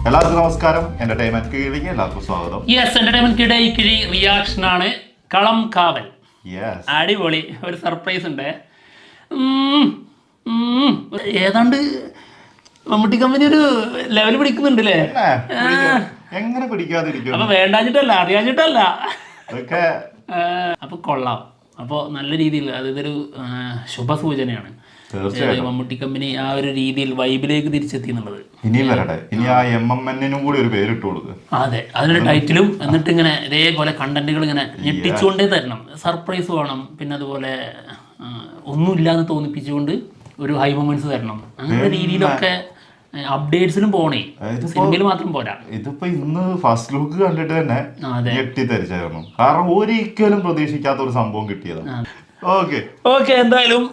എല്ലാവർക്കും നമസ്കാരം. എന്റർടൈൻമെന്റ് കീഴിലേക്ക് എല്ലാവർക്കും സ്വാഗതം. എന്റർടൈൻമെന്റ് കിഴി റിയാക്ഷൻ ആണ്. കളം കാവൽ. അടിപൊളി ഒരു സർപ്രൈസ് ഉണ്ട്. ഏതാണ്ട് മമ്മൂട്ടി കമ്പനി ഒരു ലെവൽ പിടിക്കുന്നുണ്ടല്ലേ? എങ്ങനെ പിടിക്കാതിരിക്കും? അപ്പൊ വേണ്ടാഞ്ഞിട്ടല്ല, അറിയാഞ്ഞിട്ടല്ല. അപ്പൊ കൊള്ളാം. അപ്പോൾ നല്ല രീതിയിൽ അതൊരു ശുഭസൂചനയാണ്. മമ്മൂട്ടി കമ്പനി ആ ഒരു രീതിയിൽ വൈബിലേക്ക് തിരിച്ചെത്തി എന്നുള്ളത്. ഇനിയും വരട്ടെ. ഇനി ആ MMN കൂടി ഒരു പേരിട്ട് കൊടുക്കുക. അതെ, അതിന്റെ ടൈറ്റിലും എന്നിട്ട് ഇങ്ങനെ ഇതേപോലെ കണ്ടന്റുകൾ ഇങ്ങനെ ഞെട്ടിച്ചുകൊണ്ടേ തരണം. സർപ്രൈസ് വേണം, പിന്നെ അതുപോലെ ഒന്നുമില്ലാന്ന് തോന്നിപ്പിച്ചുകൊണ്ട് ഒരു ഹൈ മൊമെന്റ്സ് തരണം. അങ്ങനെ രീതിയിലൊക്കെ അപ്ഡേറ്റ്സിലും പോണേ, സിനിമയിൽ മാത്രം പോരാ. ഇതിപ്പോ ഇന്ന് ഫസ്റ്റ് ലുക്ക് കണ്ടിട്ട് തന്നെ ഞെട്ടിത്തരിച്ചായിരുന്നു. കാരണം ഒരിക്കലും പ്രതീക്ഷിക്കാത്ത ഒരു സംഭവം കിട്ടിയതാണ്. ഓക്കെ എന്തായാലും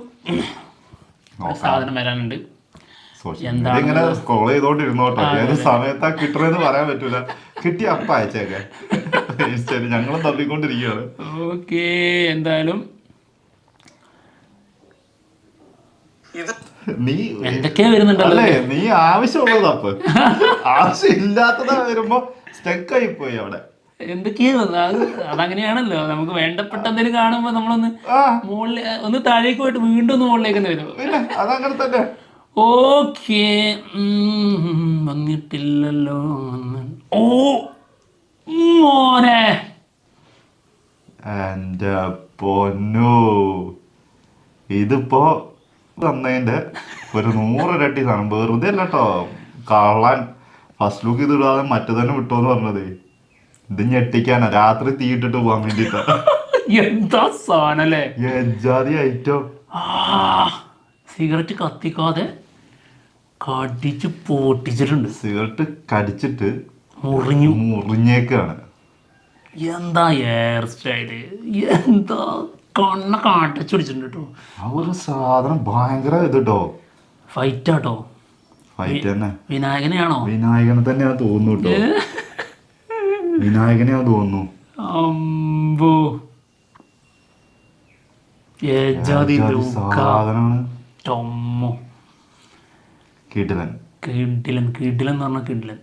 സാധനം വരാനുണ്ട്. ഇങ്ങനെ സ്ക്രോൾ ചെയ്തോണ്ടിരുന്നോട്ടോ. ഏത് സമയത്താ കിട്ടണെന്ന് പറയാൻ പറ്റൂല. കിട്ടിയ അപ്പ അയച്ചേക്കെ. ഞങ്ങളും തപ്പിക്കൊണ്ടിരിക്കുകയാണ്. ഓക്കെ, എന്തായാലും നീ എന്തൊക്കെയാ വരുന്നുണ്ടല്ലേ? നീ ആവശ്യമുള്ളത് തപ്പ്, ആവശ്യമില്ലാത്തതാ വരുമ്പോ സ്റ്റക്കായി പോയി അവിടെ. എന്തൊക്കെയാണ് അതങ്ങനെയാണല്ലോ. നമുക്ക് വേണ്ടപ്പെട്ട എന്തെങ്കിലും കാണുമ്പോ നമ്മളൊന്ന് മുകളിൽ ഒന്ന് താഴേക്ക് പോയിട്ട് വീണ്ടും ഒന്ന് മുകളിലേക്ക് വരും. അതങ്ങനെ തന്നെ. ഓക്കെ, വന്നിട്ടില്ലല്ലോ. ഓ മോനെ, എന്റെ പൊന്നോ, ഇതിപ്പോ വന്നതിന്റെ ഒരു 100 ഇരട്ടി സാധനം. വെറുതെ അല്ല കേട്ടോ കള്ളാൻ ഫസ്റ്റ് ലുക്ക് ഇത് ഇടാതെ മറ്റു തന്നെ വിട്ടോന്ന് പറഞ്ഞത്. ഇത് ഞെട്ടിക്കാനാ, രാത്രി തീയിട്ടിട്ട് പോകാൻ വേണ്ടിട്ടാ. എന്താ സാധനല്ലേ, എജാതി ഐറ്റം. സിഗരറ്റ് കത്തിക്കാതെ കടിച്ച് പൊട്ടിച്ചിട്ടുണ്ട്. സിഗരറ്റ് കടിച്ചിട്ട് മുറിഞ്ഞേക്കാണ്. എന്താ ഹെയർ സ്റ്റൈല്, എന്താ കണ്ണ കാട്ടച്ചുടിച്ചിട്ടുണ്ട് കേട്ടോ. ആ ഒരു സാധനം ഭയങ്കര ഇത് കേട്ടോ. ഫൈറ്റാട്ടോ, ഫൈറ്റ് തന്നെ. വിനായകനെയാണോ? വിനായകനെ തന്നെയാ തോന്നുന്നു കേട്ടോ. വിനായകനെയാ തോന്നുന്നു. സാധനമാണ്. കിടിലൻ എന്ന് പറഞ്ഞ കിടിലൻ.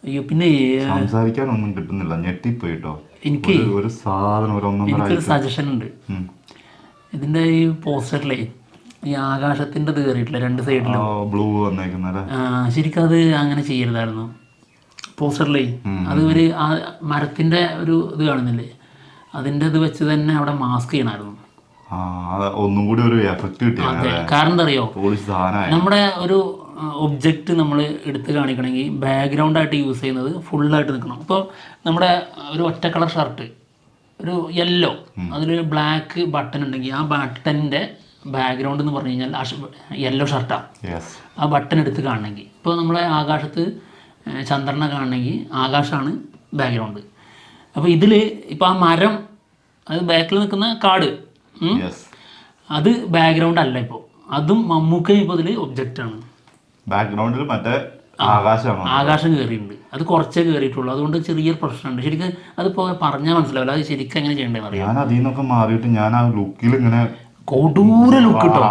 അയ്യോ, പിന്നെ സംസാരിക്കാനൊന്നും കിട്ടുന്നില്ല, ഞെട്ടിപ്പോയിട്ടോ. എനിക്ക് ഒരു സാധനം എനിക്കൊരു സജഷൻ ഉണ്ട്. ഇതിന്റെ ഈ പോസ്റ്ററിലെ ഈ ആകാശത്തിന്റെ ഇത് കയറിയിട്ടില്ല, 2 സൈഡിലും ബ്ലൂ വന്നേക്കുന്നത്. ശരിക്കും അത് അങ്ങനെ ചെയ്യരുതായിരുന്നു. പോസ്റ്ററിലേ അത് ഒരു മരത്തിന്റെ ഒരു ഇത് കാണുന്നില്ലേ, അതിന്റെ ഇത് വെച്ച് തന്നെ അവിടെ മാസ്ക് ചെയ്യണമായിരുന്നു. ഒന്നും കൂടി ഒരു എഫക്ട് കിട്ടി. കാരണം എന്താ അറിയോ, നമ്മുടെ ഒരു ഒബ്ജക്റ്റ് നമ്മൾ എടുത്ത് കാണിക്കണമെങ്കിൽ ബാക്ക്ഗ്രൗണ്ട് ആയിട്ട് യൂസ് ചെയ്യുന്നത് ഫുള്ളായിട്ട് നിൽക്കണം. ഇപ്പോൾ നമ്മുടെ ഒരു ഒറ്റ കളർ ഷർട്ട്, ഒരു യെല്ലോ, അതിലൊരു ബ്ലാക്ക് ബട്ടൺ ഉണ്ടെങ്കിൽ ആ ബട്ടൻ്റെ ബാക്ക്ഗ്രൗണ്ട് എന്ന് പറഞ്ഞു കഴിഞ്ഞാൽ യെല്ലോ ഷർട്ടാണ്. ആ ബട്ടൺ എടുത്ത് കാണണമെങ്കിൽ, ഇപ്പോൾ നമ്മളെ ആകാശത്ത് ചന്ദ്രനെ കാണണമെങ്കിൽ ആകാശമാണ് ബാക്ക്ഗ്രൗണ്ട്. അപ്പോൾ ഇതിൽ ഇപ്പോൾ ആ മരം, അത് ബാക്കിൽ നിൽക്കുന്ന കാട്, അത് ബാക്ക്ഗ്രൗണ്ട് അല്ല. ഇപ്പോൾ അതും മമ്മൂക്ക ഇപ്പോൾ ഇതിൽ ഒബ്ജക്റ്റാണ്. ബാക്ക്ഗ്രൗണ്ടിൽ മറ്റേ ആകാശം കയറിയിട്ടുണ്ട്. അത് കുറച്ചേ കയറിയിട്ടുള്ളൂ, അതുകൊണ്ട് ചെറിയൊരു പ്രശ്നമുണ്ട്. ശരിക്കും അതിപ്പോൾ പറഞ്ഞാൽ മനസ്സിലാവില്ല, അത് ശരിക്കും എങ്ങനെ ചെയ്യേണ്ടതെന്ന് അറിയാം. ഞാൻ അതിൽ നിന്നൊക്കെ മാറിയിട്ട് ഞാൻ ആ ലുക്കിൽ ഇങ്ങനെ കൊടൂര ലുക്ക് കിട്ടും.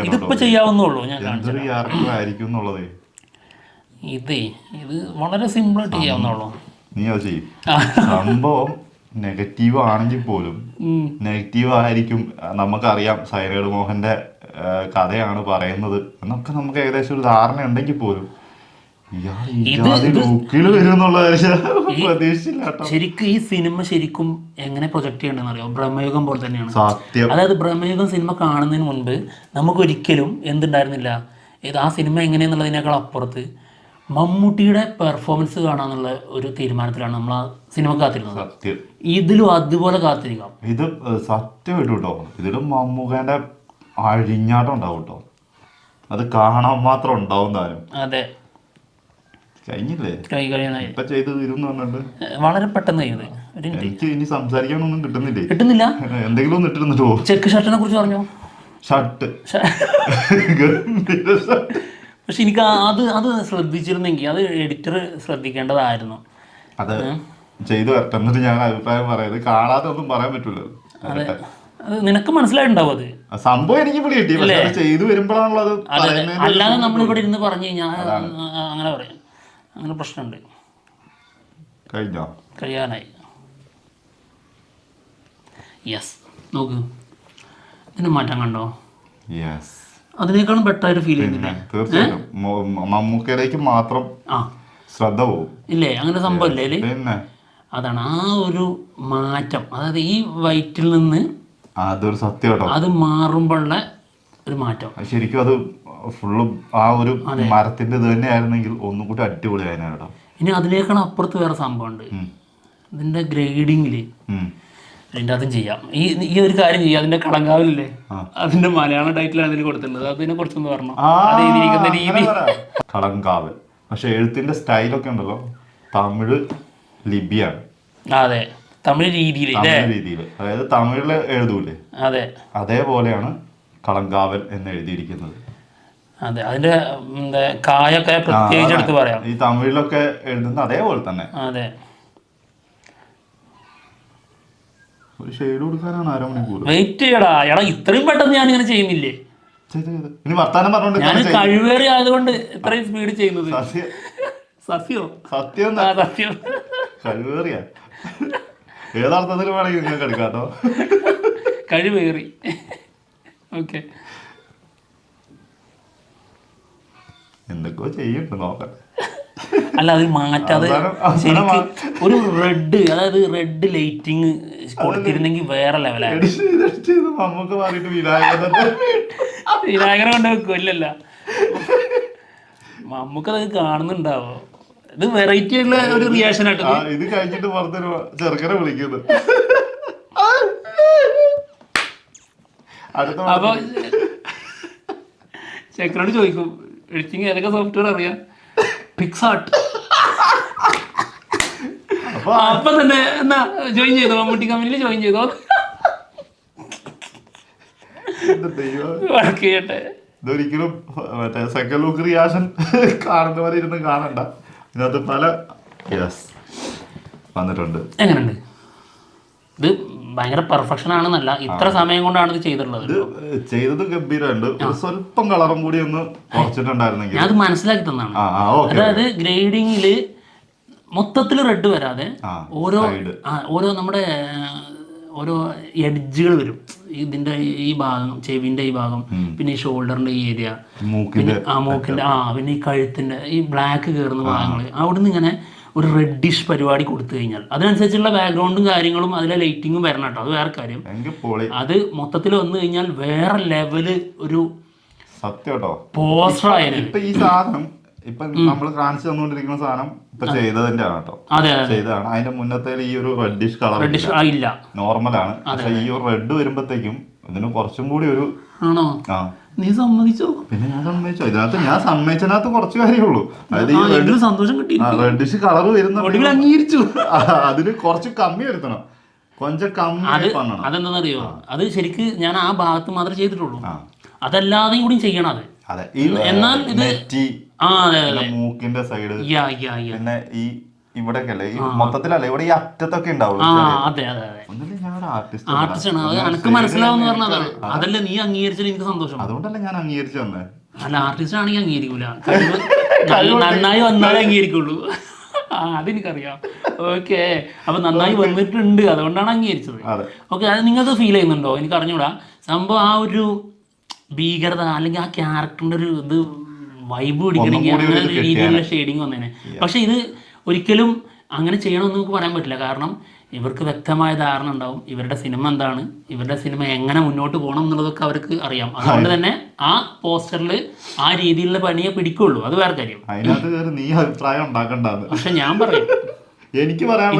ഇതിപ്പോ ചെയ്യാവുന്നുള്ളൂ. ഞാൻ ആയിരിക്കും എന്നുള്ളത്. ഇത് വളരെ സിമ്പിളായിട്ട് ചെയ്യാവുന്നുള്ളൂ. നീ അത് ചെയ്യും. സംഭവം നെഗറ്റീവ് ആണെങ്കിൽ പോലും നെഗറ്റീവ് ആയിരിക്കും. നമുക്കറിയാം സൈനൈഡ് മോഹന്റെ കഥയാണ് പറയുന്നത് എന്നൊക്കെ നമുക്ക് ഏകദേശം ഒരു ധാരണ ഉണ്ടെങ്കിൽ പോലും ശരിക്കും ഈ സിനിമ ശരിക്കും എങ്ങനെ പ്രൊജക്ട് ചെയ്യണമെന്ന് അറിയാം. ബ്രഹ്മയുഗം പോലെ തന്നെയാണ് സത്യം. അതായത് ബ്രഹ്മയുഗം സിനിമ കാണുന്നതിന് മുൻപ് നമുക്കൊരിക്കലും എന്തുണ്ടായിരുന്നില്ല, ആ സിനിമ എങ്ങനെയെന്നുള്ളതിനേക്കാൾ അപ്പുറത്ത് മമ്മൂട്ടിയുടെ പെർഫോമൻസ് കാണാന്നുള്ള ഒരു തീരുമാനത്തിലാണ് നമ്മൾ ആ സിനിമ കാത്തിരുന്നത്. ഇതിലും അതുപോലെ കാത്തിരിക്കാം. ഇത് സത്യമായിട്ടും കേട്ടോ, ഇതിലും മമ്മൂക്കേന്റെ അഴിഞ്ഞാട്ടം ഉണ്ടാവും കേട്ടോ. അത് കാണാൻ മാത്രം ഉണ്ടാവും താനും. അതെ, കഴിഞ്ഞില്ലേ? ഇപ്പൊ ചെയ്ത് തീരുന്ന് പറഞ്ഞിട്ട് വളരെ പെട്ടെന്ന് ചെയ്ത്. എനിക്ക് ഇനി സംസാരിക്കാനൊന്നും കിട്ടുന്നില്ല. എന്തെങ്കിലും ഒന്ന് ഇട്ടിരുന്നിട്ടോ. ചെക്ക് ഷർട്ടിനെ കുറിച്ച് പറഞ്ഞോ. ഷർട്ട് പക്ഷെ എനിക്ക് അത് ശ്രദ്ധിച്ചിരുന്നെങ്കിൽ അത് എഡിറ്റർ ശ്രദ്ധിക്കേണ്ടതായിരുന്നു. അത് ചെയ്തു വരട്ടെ, എന്നിട്ട് ഞാൻ അഭിപ്രായം പറയാം. കാണാതെ ഒന്നും പറയാൻ പറ്റൂല. അത് നിനക്ക് മനസ്സിലായിട്ടുണ്ടാവും. അത് സംഭവം എനിക്ക് പിടി കിട്ടി, ചെയ്തു വരുമ്പോഴാണല്ലോ അത്. അല്ലാതെ നമ്മളിവിടെ ഇരുന്ന് പറഞ്ഞു കഴിഞ്ഞാൽ അങ്ങനെ പറയാം. അങ്ങനെ പ്രശ്നമുണ്ട്. കഴിഞ്ഞോ? കഴിയാനായി. യെസ്, നോക്ക്, ഇതിന് മാറ്റം കണ്ടോ? യെസ്, അതിനേക്കാളും ബെറ്ററായിട്ട് ഫീൽ ചെയ്യുന്നില്ലേ? തീർച്ചയായിട്ടും മമ്മൂക്കയിലേക്ക് മാത്രം ശ്രദ്ധ പോകും ഇല്ലേ? അങ്ങനെ സംഭവം ഇല്ലേ? പിന്നെ അതാണ് ആ ഒരു മാറ്റം. അതായത് ഈ വൈറ്റിൽ നിന്ന് അതൊരു സത്യം കേട്ടോ, അത് മാറുമ്പോഴുള്ള ഒരു മാറ്റം. ശരിക്കും അത് ഫുള്ളും ആ ഒരു മരത്തിന്റെ ഇത് തന്നെയായിരുന്നെങ്കിൽ ഒന്നും കൂടി അടിപൊളിയായിരുന്നു കേട്ടോ. ഇനി അതിനേക്കാളും അപ്പുറത്ത് വേറെ സംഭവമുണ്ട്. ഇതിന്റെ ഗ്രേഡിങ്ങില് അതിൻ്റെ അതും ചെയ്യാം. ഈ ഒരു കാര്യം ചെയ്യാം. അതിന്റെ കളങ്കാവില്ലേ, അതിന്റെ മലയാളം ടൈറ്റിലാണ് ഇതിൽ കൊടുത്തിട്ടുള്ളത്. അതിനെ കുറിച്ചൊന്ന് പറഞ്ഞു. രീതി കളങ്കാവൽ. പക്ഷെ എഴുത്തിന്റെ സ്റ്റൈലൊക്കെ ഉണ്ടല്ലോ തമിഴ് ലിപിയാണ്. അതെ, തമിഴ് രീതിയിൽ, അതായത് തമിഴില് എഴുതൂലേ, അതെ, അതേപോലെയാണ് കളങ്കാവൽ എന്ന് എഴുതിയിരിക്കുന്നത്. അതെ, അതിന്റെ കായൊക്കെ പ്രത്യേകിച്ച് എടുത്ത് പറയാം. ഈ തമിഴിലൊക്കെ എഴുതുന്ന അതേപോലെ തന്നെ. അതെ, ഒരു ഷെയ്ഡ് കൊടുക്കാനാണ് അരമണിക്കൂർ. വെയിറ്റ് ചെയ്യടാ. എടാ, ഇത്രയും പെട്ടെന്ന് ഞാൻ ഇങ്ങനെ ചെയ്യുന്നില്ലേ? ഇനി വർത്താനം പറഞ്ഞോണ്ട് ഞാൻ കഴിവേറി ആയതുകൊണ്ട് ഇത്രയും സ്പീഡ് ചെയ്യുന്നത്. സത്യോ? സത്യം സത്യം. കഴിവേറിയ ഏതർത്ഥത്തിൽ വേണമെങ്കിൽ നിങ്ങൾക്ക് എടുക്കാട്ടോ. കഴിവേറി. ഓക്കെ, എന്തൊക്കെയോ ചെയ്യുന്നുണ്ട്, നോക്കട്ടെ. അല്ല, അത് മാറ്റാതെ ഒരു റെഡ്, അതായത് റെഡ് ലൈറ്റിങ് കൊടുത്തിരുന്നെങ്കിൽ വേറെ ലെവലായിരുന്നു. നമുക്ക് മാറിയിട്ട് വിനായകനെ കൊണ്ട് വെക്കും. ഇല്ലല്ല, നമുക്കത് കാണുന്നുണ്ടാവോ? ഇത് വെറൈറ്റി ആയിട്ടുള്ള ഒരു റിയാക്ഷൻ ആയിട്ട്. ഇത് കഴിഞ്ഞിട്ട് പുറത്തൊരു ചെറുക്കനെ വിളിക്കുന്നു. അപ്പൊ ചെക്കനോട് ചോദിക്കും, എഡിറ്റിങ് ഏതൊക്കെ സോഫ്റ്റ്വെയർ അറിയാം? പിക്സാർട്ട്. അപ്പൊ തന്നെ എന്നാ ജോയിൻ ചെയ്തോ, മമ്മൂട്ടി കമ്പനിയിൽ ജോയിൻ ചെയ്തോ, വർക്ക് ചെയ്യട്ടെ. ഇതൊരിക്കലും മറ്റേ സെക്കൻഡ് ലുക്ക് റിയാക്ഷൻ കാണുന്നവരെ ഇരുന്ന് കാണണ്ട. ഇതിനകത്ത് പല വന്നിട്ടുണ്ട്. എങ്ങനെയുണ്ട്? ഇത് ഭയങ്കര പെർഫെക്ഷൻ ആണെന്നല്ല, ഇത്ര സമയം കൊണ്ടാണ് ഇത് ചെയ്തിട്ടുള്ളത്. ചെയ്തത് ഗംഭീരമുണ്ട്. സ്വല്പം കളറും കൂടി ഒന്ന് കുറച്ചിട്ടുണ്ടായിരുന്നെങ്കിൽ ഞാൻ അത് മനസ്സിലാക്കി തന്നാണ്. അതായത് ഗ്രേഡിങ്ങില് മൊത്തത്തിൽ റെഡ് വരാതെ ഓരോ നമ്മുടെ ഓരോ എഡ്ജുകൾ വരും. ഇതിന്റെ ഈ ഭാഗം, ചെവിന്റെ ഈ ഭാഗം, പിന്നെ ഈ ഷോൾഡറിന്റെ ഈ ഏരിയ, പിന്നെ മൂക്കിന്റെ പിന്നെ ഈ കഴുത്തിന്റെ ഈ ബ്ലാക്ക് കയറുന്ന ഭാഗങ്ങൾ, അവിടുന്ന് ഇങ്ങനെ ഒരു റെഡിഷ് പരിപാടി കൊടുത്തു കഴിഞ്ഞാൽ അതിനനുസരിച്ചുള്ള ബാക്ക്ഗ്രൗണ്ടും കാര്യങ്ങളും അതിലെ ലൈറ്റിങ്ങും വരണം കേട്ടോ. അത് വേറെ കാര്യം. അത് മൊത്തത്തിൽ വന്നു കഴിഞ്ഞാൽ വേറെ ലെവല് ഒരു പോസ്റ്റർ ആയാലും. ഇപ്പൊ ഈ സാധനം ഇപ്പൊ നമ്മൾ കാണിച്ചു തന്നുകൊണ്ടിരിക്കുന്ന സാധനം ഇപ്പൊ ചെയ്തതിന്റെ ആണ് കേട്ടോ. ചെയ്തതാണ്. അതിന്റെ മുന്നത്തെ ഈ ഒരു റെഡിഷ് കളർ ഇല്ല, നോർമലാണ്. പക്ഷെ ഈ ഒരു റെഡ് വരുമ്പോഴത്തേക്കും ഇതിന് കുറച്ചും കൂടി ഒരു ആണോ? നീ സമ്മതിച്ചോ? പിന്നെ ഞാൻ സമ്മതിച്ചോ. ഇതിനകത്ത് ഞാൻ സമ്മതിച്ചതിനകത്ത് കുറച്ച് കാര്യമുള്ളൂ. അതായത് സന്തോഷം കിട്ടി. റെഡിഷ് കളർ വരുന്ന അംഗീകരിച്ചു. അതിന് കുറച്ച് കമ്മി വരുത്തണം, കൊഞ്ചം കമ്മി. അതെന്താണെന്നറിയോ? അത് ശരിക്ക് ഞാൻ ആ ഭാഗത്ത് മാത്രമേ ചെയ്തിട്ടുള്ളൂ. അതല്ലാതെയും കൂടി ചെയ്യണം. അത് എന്നാൽ ഇത് മൂക്കിന്റെ സൈഡ്, പിന്നെ ഈ ഇവിടെയൊക്കെ അല്ലേ, ഈ മൊത്തത്തിലല്ലേ, ഇവിടെ ഈ അറ്റത്തൊക്കെ ഉണ്ടാവുള്ളൂ. ആർട്ടിസ്റ്റ് മനസ്സിലാവുന്ന പറഞ്ഞതാണ്. അതല്ല നീ അംഗീകരിച്ചാൽ എനിക്ക് സന്തോഷം. അതുകൊണ്ടല്ല ഞാൻ അംഗീകരിച്ചു തന്നെ. അല്ല, ആർട്ടിസ്റ്റ് ആണെങ്കിൽ അംഗീകരിക്കൂല. നന്നായി വന്നാലേ അംഗീകരിക്കുള്ളൂ. അതെനിക്കറിയാം. ഓക്കെ, അപ്പൊ നന്നായി വന്നിട്ടുണ്ട്, അതുകൊണ്ടാണ് അംഗീകരിച്ചത്. ഓക്കെ, അത് നിങ്ങൾക്ക് ഫീൽ ചെയ്യുന്നുണ്ടോ? എനിക്ക് അറിഞ്ഞൂടാ. സംഭവം ആ ഒരു ഭീകരത അല്ലെങ്കിൽ ആ ക്യാരക്ടറിന്റെ ഒരു ഇത് വൈബ് പിടിക്കണമെങ്കിൽ അങ്ങനെ ഒരു രീതിയിലുള്ള ഷെയ്ഡിങ് വന്നേനെ. പക്ഷെ ഇത് ഒരിക്കലും അങ്ങനെ ചെയ്യണമെന്ന് നമുക്ക് പറയാൻ പറ്റില്ല. കാരണം ഇവർക്ക് വ്യക്തമായ ധാരണ ഉണ്ടാവും ഇവരുടെ സിനിമ എന്താണ്, ഇവരുടെ സിനിമ എങ്ങനെ മുന്നോട്ട് പോകണം എന്നുള്ളതൊക്കെ അവർക്ക് അറിയാം. അതുകൊണ്ട് തന്നെ ആ പോസ്റ്ററിൽ ആ രീതിയിലുള്ള പണിയെ പിടിക്കുള്ളൂ. അത് വേറെ കാര്യം. നീ അഭിപ്രായം ഉണ്ടാക്കണ്ടാന്ന് പക്ഷെ ഞാൻ പറയും, എനിക്ക് പറയാൻ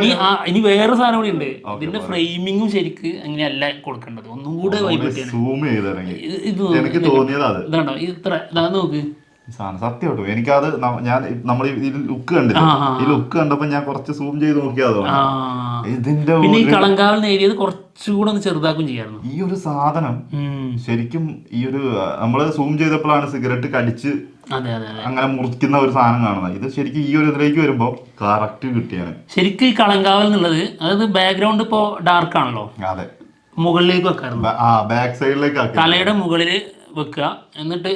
ഇനി വേറെ സാധനം കൂടി ഉണ്ട്. ഇതിന്റെ ഫ്രെയിമിങ്ങും ശരിക്ക് അങ്ങനെയല്ല കൊടുക്കേണ്ടത്. ഒന്നും കൂടെ ഇതാണ്ടോ ഇത്ര ഇതാ നോക്ക് സത്യം കേട്ടോ. എനിക്കത് ഞാൻ നമ്മൾ ഈ ലുക്ക് കണ്ടില്ല, ഈ ലുക്ക് കണ്ടപ്പോ ഞാൻ കുറച്ച് സൂം ചെയ്ത് നോക്കിയതോ. ഇതിന്റെ പിന്നെ ഈ കളങ്കാവൽ ഏരിയത് കുറച്ചുകൂടെ ഒന്ന് ചെറുതാക്കും ചെയ്യാറുണ്ട്. ഈ ഒരു സാധനം ശരിക്കും ഈ ഒരു നമ്മള് സൂം ചെയ്തപ്പോഴാണ് സിഗരറ്റ് കടിച്ച് അങ്ങനെ മുറിക്കുന്ന ഒരു സാധനം കാണുന്നത്. ഇത് ശരിക്കും ഈ ഒരു ഇതിലേക്ക് വരുമ്പോ കറക്റ്റ് കിട്ടിയാണ് ശരിക്കും ഈ കളങ്കാവൽ എന്നുള്ളത്. അതായത് ബാക്ക്ഗ്രൗണ്ട് ഇപ്പോ ഡാർക്ക് ആണല്ലോ, അതെ, മുകളിലേക്ക് വെക്കാറുണ്ട്. ബാക്ക് സൈഡിലേക്ക് തലയുടെ മുകളിൽ വെക്കുക. എന്നിട്ട്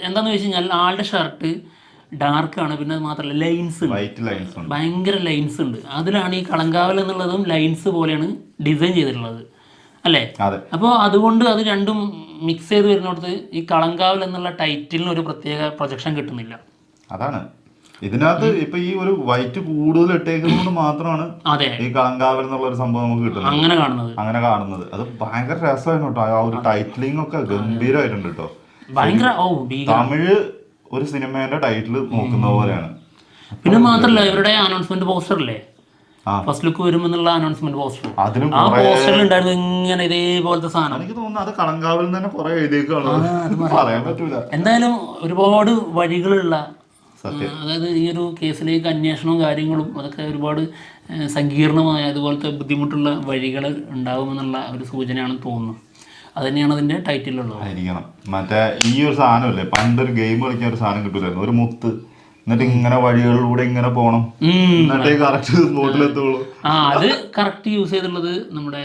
എന്താന്ന് വെച്ച് കഴിഞ്ഞാൽ ആളുടെ ഷർട്ട് ഡാർക്കാണ്. പിന്നെ അത് മാത്രമല്ല ലൈൻസ് ഉണ്ട്, വൈറ്റ് ലൈൻസ് ഉണ്ട്, ഭയങ്കര ലൈൻസ് ഉണ്ട്. അതിലാണ് ഈ കളങ്കാവൽ എന്നുള്ളതും ലൈൻസ് പോലെയാണ് ഡിസൈൻ ചെയ്തിട്ടുള്ളത് അല്ലേ? അപ്പോൾ അതുകൊണ്ട് അത് രണ്ടും മിക്സ് ചെയ്ത് വരുന്നിടത്ത് ഈ കളങ്കാവൽ എന്നുള്ള ടൈറ്റിലിന് ഒരു പ്രത്യേക പ്രൊജക്ഷൻ കിട്ടുന്നില്ല. അതാണ് ഇതിനകത്ത് ഇപ്പൊ ഈ ഒരു വൈറ്റ് കൂടുതൽ ഇട്ടേക്കുന്നത് മാത്രമാണ് ഈ കളങ്കാവൽ എന്നുള്ള ഒരു സംഭവം നമുക്ക് കിട്ടുന്നത്, അങ്ങനെ കാണുന്നത്. അത് ഭയങ്കര രസമായിരുന്നു കേട്ടോ. ആ ഒരു ടൈറ്റിലിംഗ് ഒക്കെ ഗംഭീരമായിട്ടുണ്ട് കേട്ടോ. ഭയങ്കര തമിഴ് ഒരു സിനിമേന്റെ ടൈറ്റിൽ നോക്കുന്ന പോലെയാണ്. പിന്നെ മാത്രല്ല ഇവരുടെ അനൗൺസ്മെന്റ് പോസ്റ്റർ അല്ലേ, ഫസ്റ്റ് ലുക്ക് വരുമെന്നുള്ള അനൗൺസ്മെന്റ് പോസ്റ്റർ, ആ പോസ്റ്ററിൽ ഉണ്ടായിരുന്നു ഇങ്ങനെ ഇതേപോലത്തെ സാധനം. എനിക്ക് തോന്നുന്നു അത് കളങ്കാവിൽ തന്നെ കുറെ എഴുതിയേക്കാണ്, പറയാൻ പറ്റൂല. എന്തായാലും ഒരുപാട് വഴികളുള്ള, അതായത് ഈ ഒരു കേസിലേക്ക് അന്വേഷണവും കാര്യങ്ങളും അതൊക്കെ ഒരുപാട് സങ്കീർണമായ അതുപോലത്തെ ബുദ്ധിമുട്ടുള്ള വഴികൾ ഉണ്ടാകുമെന്നുള്ള ഒരു സൂചനയാണെന്ന് തോന്നുന്നു. അത് തന്നെയാണ് അതിന്റെ ടൈറ്റിലുള്ളത്. ആയിരിക്കണം. മറ്റേ ഈ ഒരു സാധനമല്ലേ പണ്ടൊരു ഗെയിം കളിക്കാൻ ഒരു സാധനം കിട്ടൂലായിരുന്നു, ഒരു മുത്ത്, എന്നിട്ട് ഇങ്ങനെ വഴികളിലൂടെ ഇങ്ങനെ പോണം, എന്നിട്ടേ കറക്റ്റ് സ്പോട്ടിലെത്തുള്ളൂ. അത് കറക്റ്റ് യൂസ് ചെയ്തിട്ടുള്ളത് നമ്മുടെ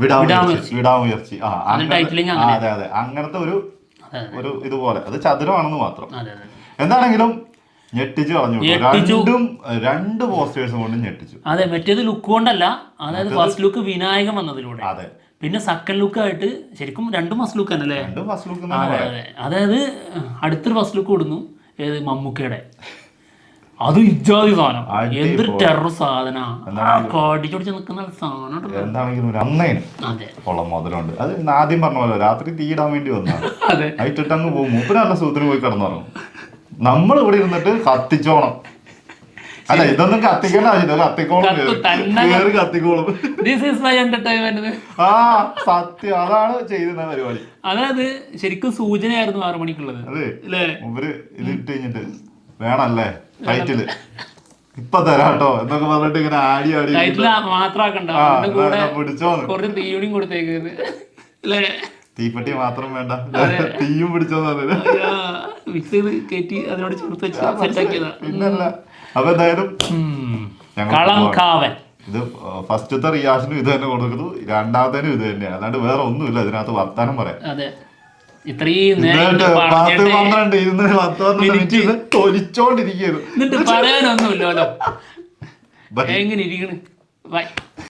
വിടാമുയർച്ചി. അതെ അതെ, അങ്ങനത്തെ ഒരു ഇതുപോലെ അത് ചതുരമാണെന്ന് മാത്രം. എന്താണെങ്കിലും ഞെട്ടിച്ചു കളഞ്ഞു, രണ്ട് പോസ്റ്റേഴ്സും കൊണ്ട് ഞെട്ടിച്ചു. അതെ, മറ്റേത് ലുക്ക് കൊണ്ടല്ല, അതായത് ഫസ്റ്റ് ലുക്ക് വിനായകൻ വന്നതിലൂടെ. അതെ, പിന്നെ സെക്കൻഡ് ലുക്ക് ആയിട്ട് ശരിക്കും രണ്ടും ഫസ്റ്റ് ലുക്ക് തന്നെ അല്ലേ. അതായത് അടുത്തൊരു ഫസ്റ്റ് ലുക്ക് കൊടുന്നു, ഏത് മമ്മൂക്കയുടെ, അത് ഇജാതി സാധനം, എന്തൊരു ടെറർ സാധന, കാടിച്ചോടിച്ച് നിൽക്കുന്ന സാധനം. എന്താണെങ്കിലും ഉള്ള മുതലുണ്ട്. അത് ആദ്യം പറഞ്ഞ പോലെ രാത്രി തീയിടാൻ വേണ്ടി വന്നതാണ്, അതിട്ടിട്ട് അങ്ങ് പോകും. മൂപ്പര് നല്ല സൂത്തിന് പോയി കിടന്നുറങ്ങും. നമ്മൾ ഇവിടെ ഇരുന്നിട്ട് കത്തിച്ചോണം. അല്ല, ഇതൊന്നും കത്തിക്കേണ്ട ആവശ്യമില്ല, കത്തിക്കോളും. ആ സത്യം, അതാണ് ചെയ്യുന്ന പരിപാടി. അതായത് ശരിക്കും സൂചനയായിരുന്നു 6 മണിക്കുള്ളത്. അതെ, ഇവര് ഇത് ഇട്ട് കഴിഞ്ഞിട്ട് വേണല്ലേ ടൈറ്റില് ഇപ്പൊ തരാട്ടോ എന്നൊക്കെ പറഞ്ഞിട്ട് ഇങ്ങനെ ആടി കൊടുത്തേക്ക്, തീപ്പെട്ടി മാത്രം വേണ്ട, തീയും പിടിച്ചോന്ന് മിക്സ് ചെയ്ത് കയറ്റി അതിനോട് ചേർത്ത് വെച്ചാക്കിയതാ. അപ്പൊ എന്തായാലും കളങ്കാവൽ ഇത് ഫസ്റ്റത്തെ റിയാക്ഷനും ഇത് തന്നെ കൊടുക്കുന്നു, രണ്ടാമത്തേനും ഇത് തന്നെയാണ്, അല്ലാണ്ട് വേറെ ഒന്നുമില്ല ഇതിനകത്ത് വർത്താനം പറയാം. അതെ, ഇത്രയും തൊലിച്ചോണ്ടിരിക്കുന്നു, പറയാനൊന്നുമില്ലല്ലോ. എങ്ങനെ ഇരിക്കണ്. ബൈ.